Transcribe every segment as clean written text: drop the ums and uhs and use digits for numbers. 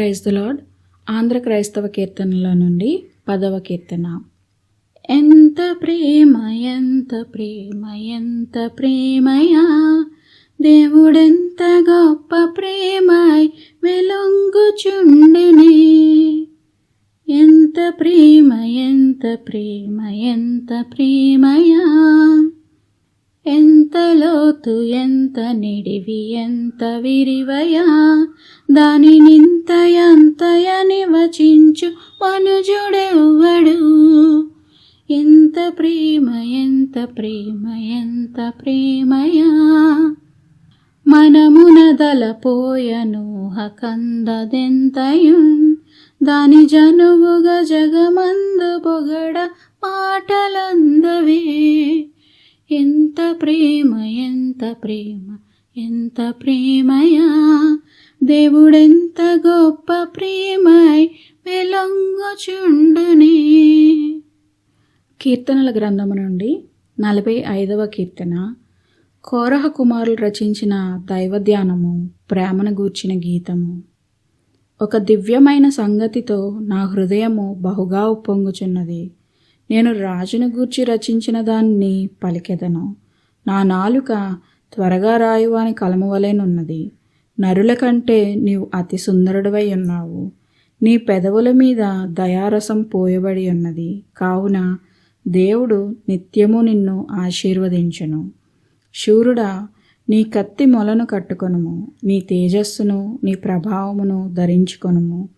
Praise the lord. Andhra క్రైస్తవ కీర్తనల నుండి 10వ కీర్తన. ఎంత ప్రేమ ఎంత ప్రేమ ఎంత ప్రేమయా, దేవుడెంత గొప్ప ప్రేమై వెలుంగుచుండునే. ఎంత ప్రేమ ఎంత ప్రేమ ఎంత ప్రేమయా, ఎంత లోతు ఎంత నిడివి ఎంత విరివయా, దానినింతయంతయని వచించు మనుజుడెవ్వడు. ఎంత ప్రేమ ఎంత ప్రేమ ఎంత ప్రేమయా, మనమునదలపోయను హకందదెంతయున్, దాని జనువుగా జగమందు పొగడ మాటలందవే. ఎంత ప్రేమ ఎంత ప్రేమ ఎంత ప్రేమయా, దేవుడెంత గొప్ప ప్రేమై వెలొంగుచుండునే. కీర్తనల గ్రంథము నుండి 45వ కీర్తన. కోరహ కుమారులు రచించిన దైవధ్యానము, ప్రేమను గూర్చిన గీతము. ఒక దివ్యమైన సంగతితో నా హృదయము బహుగా ఉప్పొంగుచున్నది. నేను రాజును గూర్చి రచించిన దాన్ని పలికెదను. నా నాలుక త్వరగా రాయువాని కలము వలెనున్నది. నరుల కంటే నీవు అతి సుందరుడివై ఉన్నావు. నీ పెదవుల మీద దయారసం పోయబడి ఉన్నది. కావున దేవుడు నిత్యము నిన్ను ఆశీర్వదించును. శూరుడా, నీ కత్తి మొలను కట్టుకొనుము, నీ తేజస్సును నీ ప్రభావమును ధరించుకొనుము.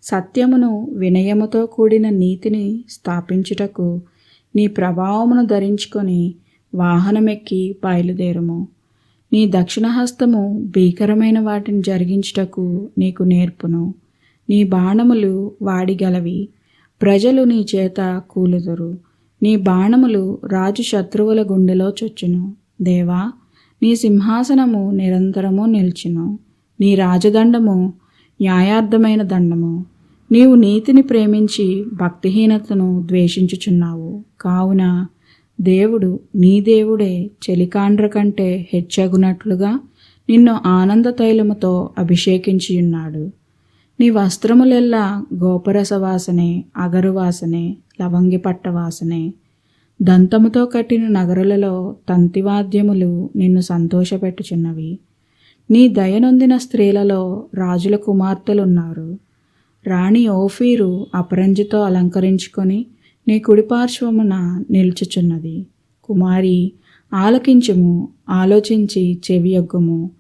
సత్యమును వినయముతో కూడిన నీతిని స్థాపించుటకు నీ ప్రభావమును ధరించుకొని వాహనమెక్కి బయలుదేరుము. నీ దక్షిణహస్తము భీకరమైన వాటిని జరిగించుటకు నీకు నేర్పును. నీ బాణములు వాడిగలవి, ప్రజలు నీ చేత కూలుదురు. నీ బాణములు రాజు శత్రువుల గుండెలో చొచ్చును. దేవా, నీ సింహాసనము నిరంతరము నిల్చును. నీ రాజదండము న్యాయార్థమైన దండము. నీవు నీతిని ప్రేమించి భక్తిహీనతను ద్వేషించుచున్నావు. కావున దేవుడు నీ దేవుడే చెలికాండ్ర కంటే హెచ్చగునట్లుగా నిన్ను ఆనంద తైలముతో అభిషేకించియున్నాడు. నీ వస్త్రములెల్లా గోపరస వాసనే, అగరు వాసనే, లవంగి పట్ట వాసనే. దంతముతో కట్టిన నగరులలో తంతివాద్యములు నిన్ను సంతోషపెట్టుచున్నవి. నీ దయనొందిన స్త్రీలలో రాజుల కుమార్తెలున్నారు. రాణి ఓఫీరు అపరంజితో అలంకరించుకొని నీ కుడిపార్శ్వమున నిల్చుచున్నది. కుమారి, ఆలకించుము, ఆలోచించి చెవియొగ్గుము.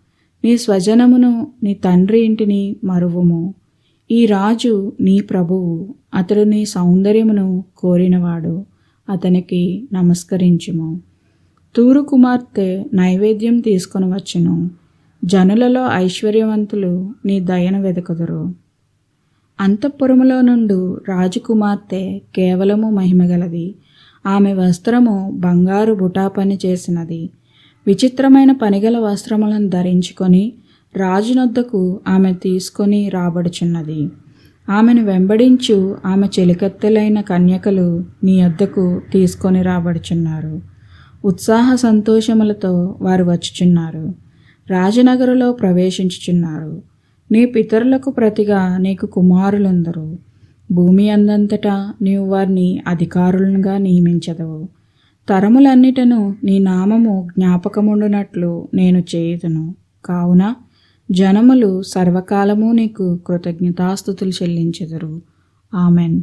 నీ స్వజనమును నీ తండ్రి ఇంటిని మరువుము. ఈ రాజు నీ ప్రభువు, అతడు నీ సౌందర్యమును కోరినవాడు. అతనికి నమస్కరించుము. తూరు కుమార్తె నైవేద్యం తీసుకొని వచ్చును. జనులలో ఐశ్వర్యవంతులు నీ దయను వెదకుదురు. అంతఃపురములో నుండు రాజకుమార్తె కేవలము మహిమగలది. ఆమె వస్త్రము బంగారు బుటాపని చేసినది. విచిత్రమైన పనిగల వస్త్రములను ధరించుకొని రాజునొద్దకు ఆమె తీసుకొని రాబడుచున్నది. ఆమెను వెంబడించు ఆమె చెలికత్తెలైన కన్యకలు నీ యొద్దకు తీసుకొని రాబడుచున్నారు. ఉత్సాహ సంతోషములతో వారు వచ్చుచున్నారు. రాజనగరులో ప్రవేశించుచున్నారు. నీ పితరులకు ప్రతిగా నీకు కుమారులందరూ. భూమి అందంతటా నీవు వారిని అధికారులుగా నియమించదవు. తరములన్నిటను నీ నామము జ్ఞాపకముండునట్లు నేను చేయుదును. కావున జనములు సర్వకాలము నీకు కృతజ్ఞతాస్తుతులు చెల్లించెదరు. ఆమెన్.